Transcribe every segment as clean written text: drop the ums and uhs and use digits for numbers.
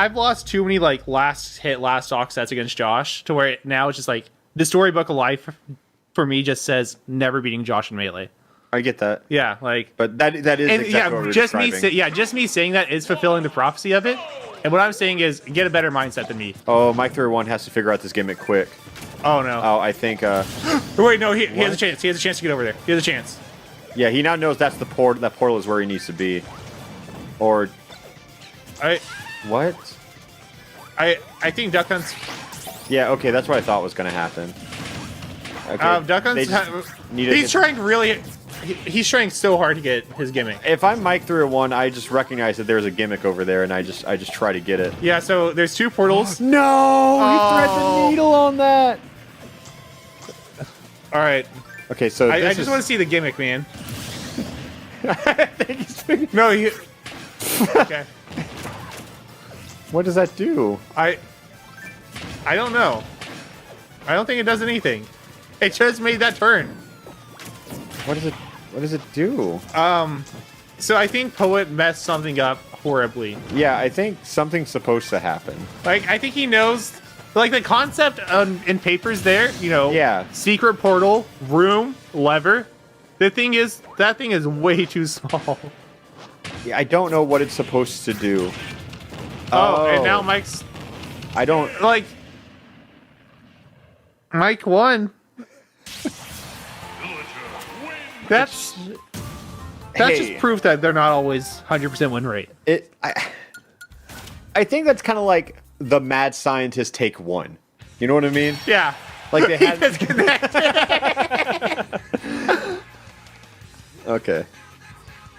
I've lost too many like last stock sets against Josh to where now it's just like the storybook of life for me just says never beating Josh in Melee. I get that. Yeah, like, but that is exactly what we're just describing. just me saying that is fulfilling the prophecy of it. And what I'm saying is get a better mindset than me. Oh, Mike 31 has to figure out this gimmick quick. Oh no. Oh, I think. Wait, no, he has a chance. He has a chance to get over there. He has a chance. Yeah, he now knows that's the port. That portal is where he needs to be. Or. What? I think Duck Hunt's. Yeah. Okay, that's what I thought was going to happen. Okay. Duck Hunt's. He's trying really. He's trying so hard to get his gimmick. If I'm Mike 301, I just recognize that there's a gimmick over there, and I just try to get it. Yeah. So there's 2 portals. No, he thread the needle on that. All right. Okay, so I just want to see the gimmick, man. I think he's no, he. Okay. What does that do? I don't know. I don't think it does anything. It just made that turn. What does it do? So I think Poet messed something up horribly. Yeah, I think something's supposed to happen. Like, I think he knows, like, the concept in papers there, you know, yeah. Secret portal, room, lever. The thing is, that thing is way too small. Yeah, I don't know what it's supposed to do. Oh, and now Mike's... I don't... Like... Mike won. That's just proof that they're not always 100% win rate. I think that's kind of like the mad scientist take 1. You know what I mean? Yeah. Like they had... disconnected. Okay.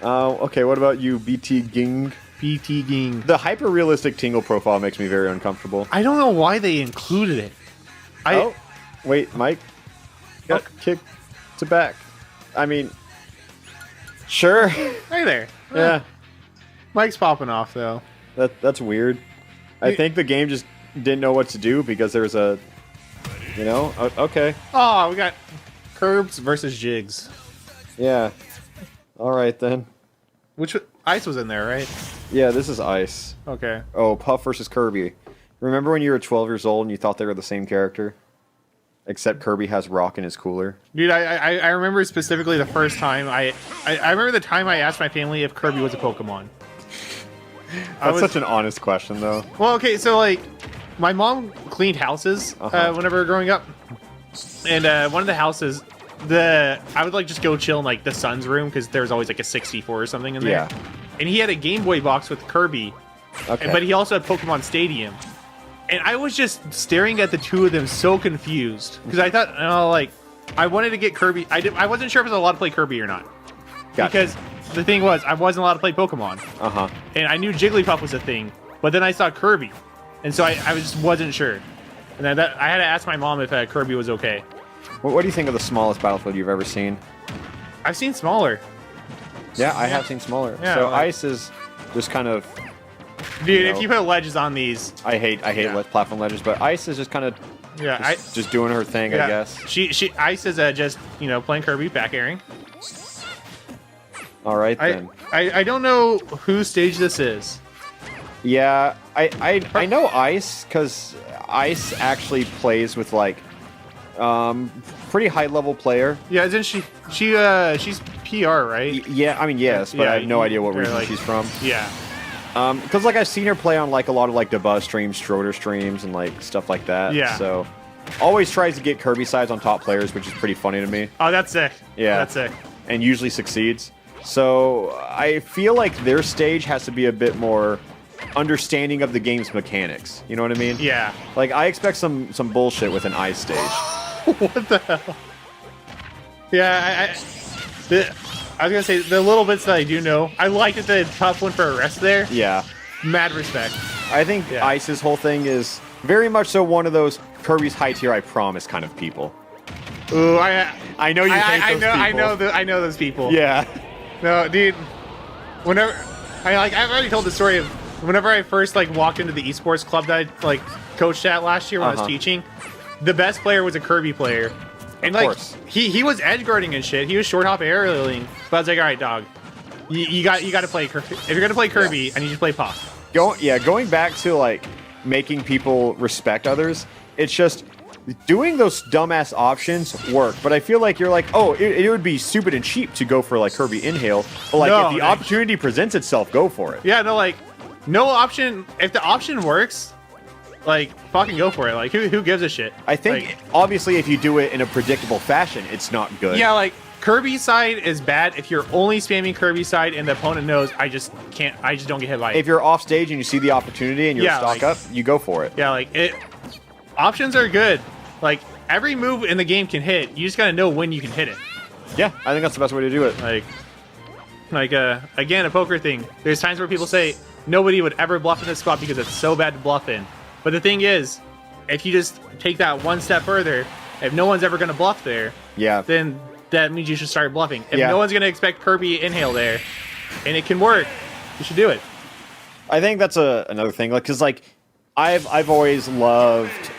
Okay, what about you, BT Ging? BT Ging. The hyper-realistic Tingle profile makes me very uncomfortable. I don't know why they included it. Oh, wait, Mike. Got kicked to back. I mean, sure. Hey there. Yeah. Mike's popping off, though. That's weird. I think the game just didn't know what to do because there's a... You know? Okay. Oh, we got Curbs versus Jigs. Yeah. Alright, then. Ice was in there, right? Yeah, this is Ice. Okay. Oh, Puff versus Kirby. Remember when you were 12 years old and you thought they were the same character? Except Kirby has rock in his cooler. Dude, I remember specifically the first time I remember the time I asked my family if Kirby was a Pokemon. That's such an honest question, though. Well, okay, so like, my mom cleaned houses whenever we were growing up, and one of the houses, I would like just go chill in like the son's room because there was always like a 64 or something in there. Yeah. And he had a Game Boy box with Kirby, but he also had Pokemon Stadium. And I was just staring at the two of them so confused because I thought, like, I wanted to get Kirby. I wasn't sure if I was allowed to play Kirby or not. Gotcha. Because the thing was, I wasn't allowed to play Pokemon. And I knew Jigglypuff was a thing, but then I saw Kirby, and so I just wasn't sure. And then I had to ask my mom if Kirby was okay. What do you think of the smallest battlefield you've ever seen? I've seen smaller. Yeah, I have seen smaller. Yeah, so like, Ice is just kind of... Dude, if you put ledges on these... I hate platform ledges, but Ice is just kind of just doing her thing, I guess. Ice is just, playing Kirby, back airing. Alright, then. I don't know whose stage this is. Yeah, I know Ice, because Ice actually plays with, like, pretty high-level player. Yeah, isn't she's PR, right? Yeah, I mean, yes, but I have no idea what region she's from. Yeah. Because, like, I've seen her play on, like, a lot of, like, Debuzz streams, Schroeder streams, and, like, stuff like that. Yeah. So, always tries to get Kirby size on top players, which is pretty funny to me. Oh, that's sick. Yeah. That's sick. And usually succeeds. So, I feel like their stage has to be a bit more understanding of the game's mechanics. You know what I mean? Yeah. Like, I expect some bullshit with an Ice stage. What the hell? Yeah, I was gonna say, the little bits that I do know, I like that the tough one for a rest there. Yeah. Mad respect. I think Ice's whole thing is very much so one of those Kirby's high tier, I promise kind of people. Ooh, I know you hate those people. I know those people. Yeah. No, dude. Whenever I've already told the story of whenever I first walked into the esports club that I coached at last year when I was teaching. The best player was a Kirby player. And of course. he was edge guarding and shit. He was short hop aerialing. But I was like, all right, dog, you got to play Kirby. If you're gonna play Kirby, I need you to play Puff. going back to like making people respect others, it's just doing those dumbass options work. But I feel like you're like, oh, it would be stupid and cheap to go for like Kirby inhale. But like if the opportunity presents itself, go for it. Yeah, no, like no option. If the option works, like fucking go for it. Like who gives a shit? I think like, obviously if you do it in a predictable fashion, it's not good. Yeah, like Kirby side is bad if you're only spamming Kirby side and the opponent knows I just don't get hit by it. If you're off stage and you see the opportunity and you're stock up, you go for it. Yeah, like options are good. Like every move in the game can hit. You just gotta know when you can hit it. Yeah, I think that's the best way to do it. Like again, a poker thing. There's times where people say nobody would ever bluff in this spot because it's so bad to bluff in. But the thing is, if you just take that one step further, if no one's ever gonna bluff there, then that means you should start bluffing. If no one's gonna expect Kirby inhale there, and it can work, you should do it. I think that's another thing, like, cause like I've always loved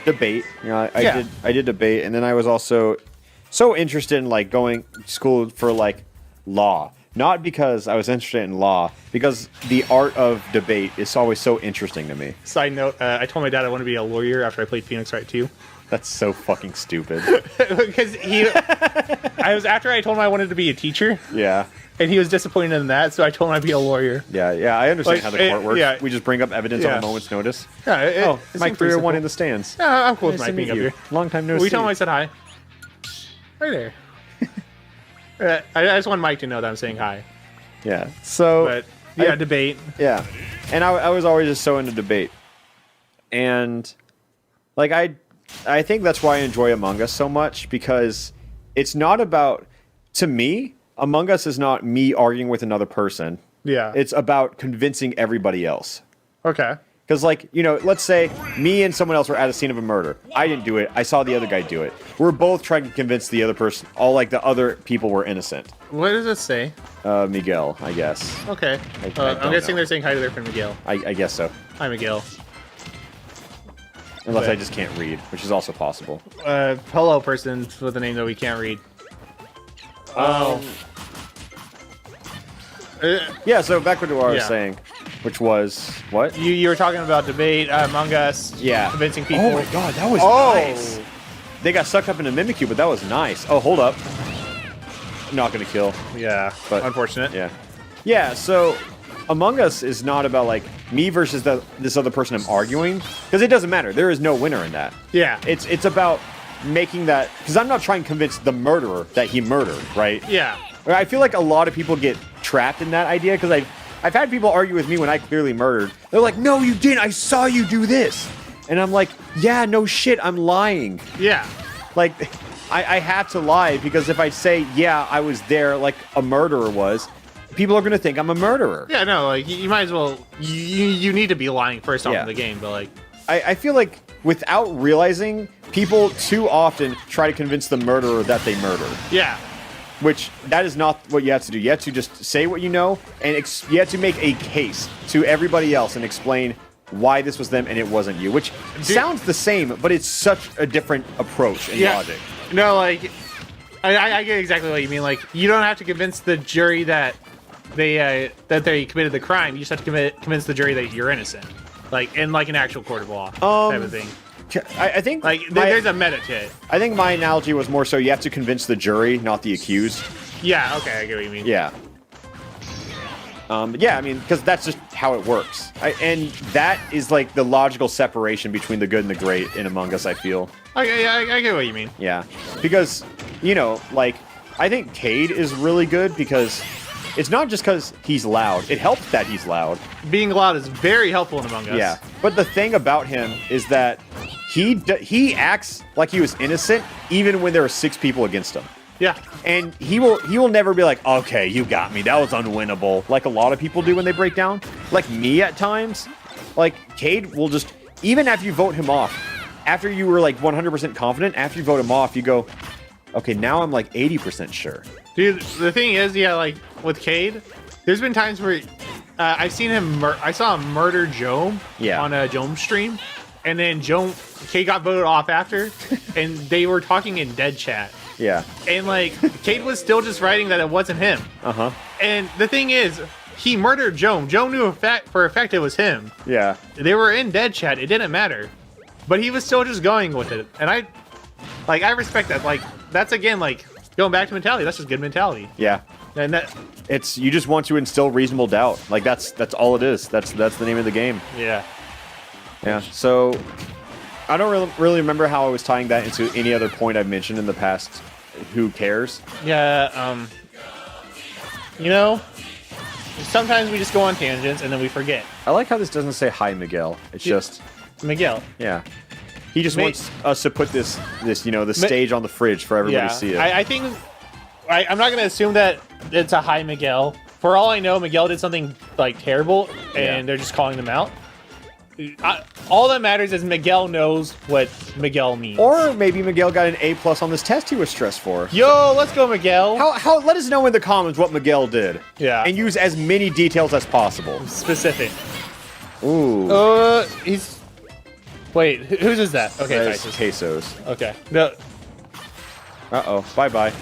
debate. You know, I did debate, and then I was also so interested in like going to school for like law. Not because I was interested in law, because the art of debate is always so interesting to me. Side note: I told my dad I want to be a lawyer after I played Phoenix Wright 2. That's so fucking stupid. Because after I told him I wanted to be a teacher. Yeah. And he was disappointed in that, so I told him I'd be a lawyer. Yeah, I understand how the court works. Yeah. We just bring up evidence on a moment's notice. Yeah, Mike 301 in the stands. Yeah, I'm cool with Mike being up here. Long time no see. Will you tell him I said hi? Right there. I just want Mike to know that I'm saying hi. Yeah, so... But, yeah, debate. Yeah, and I was always just so into debate. And, like, I think that's why I enjoy Among Us so much, because it's not about... To me... Among Us is not me arguing with another person. Yeah. It's about convincing everybody else. Okay. Because, like, you know, let's say me and someone else were at a scene of a murder. I didn't do it. I saw the other guy do it. We're both trying to convince the other person, the other people were innocent. What does it say? Miguel, I guess. Okay. I'm guessing they're saying hi to their friend Miguel. I guess so. Hi, Miguel. Unless I just can't read, which is also possible. Hello, person with a name that we can't read. Yeah, so back to what I was saying, which was what? You were talking about debate, Among Us, convincing people. Oh my god, that was nice. They got sucked up in a Mimikyu, but that was nice. Oh, hold up. Not gonna kill. Yeah, but unfortunate. Yeah, so Among Us is not about like me versus this other person I'm arguing, because it doesn't matter. There is no winner in that. Yeah. It's about making that, because I'm not trying to convince the murderer that he murdered, right? Yeah. I feel like a lot of people get trapped in that idea, because I've had people argue with me when I clearly murdered. They're like, no, you didn't. I saw you do this. And I'm like, yeah, no shit. I'm lying. Yeah. Like, I have to lie, because if I say, yeah, I was there like a murderer was, people are going to think I'm a murderer. Yeah, no, like, you might as well, you need to be lying first off in the game, but like... I feel like without realizing, people too often try to convince the murderer that they murdered. Yeah. Which, that is not what you have to do. You have to just say what you know, and you have to make a case to everybody else and explain why this was them and it wasn't you. Which sounds the same, but it's such a different approach and logic. No, like, I get exactly what you mean. Like, you don't have to convince the jury that they committed the crime. You just have to convince the jury that you're innocent. Like, in like an actual court of law type of thing. I think like there's a meta to it. I think my analogy was more so you have to convince the jury, not the accused. Yeah, okay, I get what you mean. Yeah. Yeah, I mean, because that's just how it works. And that is like the logical separation between the good and the great in Among Us, I feel. I get what you mean. Yeah. Because, you know, like, I think Cade is really good because it's not just because he's loud. It helps that he's loud. Being loud is very helpful in Among Us. Yeah. But the thing about him is that he acts like he was innocent even when there are 6 people against him. Yeah. And he will never be like, okay, you got me. That was unwinnable. Like a lot of people do when they break down. Like me at times. Like, Cade will just, even after you vote him off, after you were like 100% confident, after you vote him off, you go, okay, now I'm like 80% sure. Dude, the thing is, yeah, like with Cade, there's been times where I've seen him, I saw him murder Jome on a Jome stream. And then Cade got voted off after, and they were talking in dead chat. Yeah. And like, Cade was still just writing that it wasn't him. Uh-huh. And the thing is, he murdered Joe. Joe knew for a fact it was him. Yeah. They were in dead chat. It didn't matter. But he was still just going with it. And I respect that. Like, that's again, like, going back to mentality. That's just good mentality. Yeah. And you just want to instill reasonable doubt. Like, that's all it is. That's the name of the game. Yeah. Yeah. So, I don't really remember how I was tying that into any other point I've mentioned in the past. Who cares? Yeah, you know, sometimes we just go on tangents and then we forget. I like how this doesn't say hi, Miguel. It's just Miguel. Yeah. He just wants us to put this the stage on the fridge for everybody to see it. I think I'm not going to assume that it's a hi, Miguel. For all I know, Miguel did something like terrible and they're just calling them out. All that matters is Miguel knows what Miguel means. Or maybe Miguel got an A+ on this test he was stressed for. Yo, let's go, Miguel. How? Let us know in the comments what Miguel did. Yeah. And use as many details as possible. Specific. Ooh. He's... Wait, whose is that? Okay, that's Queso's. Okay. No. Uh-oh. Bye-bye.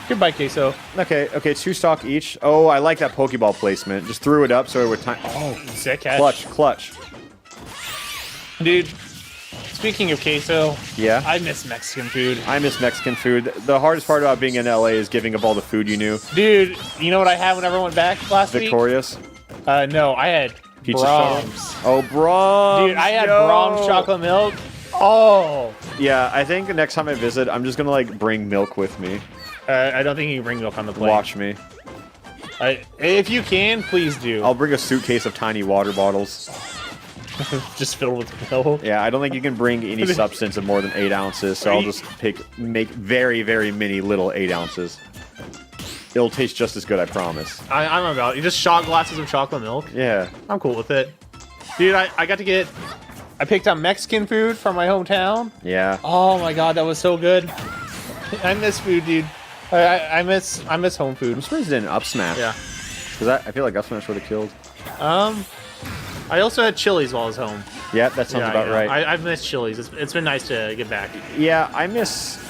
Goodbye, Queso. Okay, 2 stock each. Oh, I like that Pokeball placement. Just threw it up so it would time. Oh, sick catch. Clutch. Dude, speaking of queso, yeah, I miss Mexican food. I miss Mexican food. The hardest part about being in LA is giving up all the food you knew. Dude, you know what I had whenever I went back last Victorious? week? No, I had Pizza Brahms. Oh, Brahms! Dude, I had Brahms chocolate milk. Oh! Yeah, I think the next time I visit, I'm just gonna, like, bring milk with me. I don't think you can bring milk on the plane. Watch me. If you can, please do. I'll bring a suitcase of tiny water bottles. Just filled with milk? Yeah, I don't think you can bring any substance of more than 8 ounces, so I'll just make very, very many little 8 ounces. It'll taste just as good, I promise. I'm about it. You just shot glasses of chocolate milk? Yeah. I'm cool with it. Dude, I got to get... I picked up Mexican food from my hometown. Yeah. Oh my god, that was so good. I miss food, dude. I miss home food. I'm surprised it didn't up smash. Yeah. Because I feel like up smash would have killed. I also had Chili's while I was home. Yeah, that sounds about right. I've missed Chili's. It's been nice to get back. Yeah, I miss...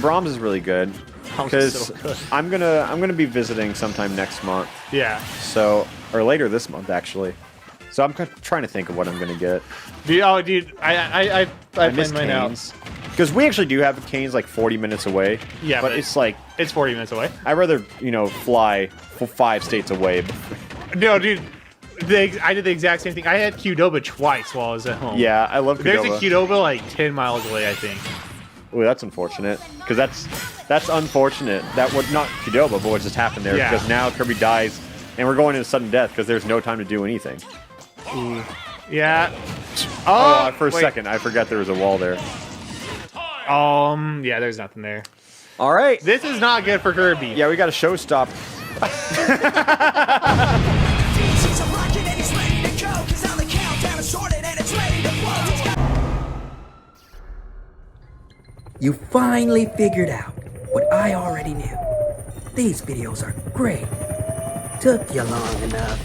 Brahms is really good. Because so I'm gonna be visiting sometime next month. Yeah. So, or later this month, actually. So I'm trying to think of what I'm gonna get. Dude, I miss mine out. Because we actually do have Cane's like 40 minutes away. Yeah, but it's like... It's 40 minutes away. I'd rather, fly 5 states away. No, dude. I did the exact same thing. I had Qdoba twice while I was at home. Yeah, I love Qdoba. There's a Qdoba like 10 miles away, I think. Ooh, that's unfortunate. Because that's unfortunate. That would not Qdoba, but what just happened there. Yeah. Because now Kirby dies, and we're going into sudden death because there's no time to do anything. Ooh. Yeah. For a second, I forgot there was a wall there. Yeah, there's nothing there. All right. This is not good for Kirby. Yeah, we got a show stop. You finally figured out what I already knew. These videos are great. Took you long enough.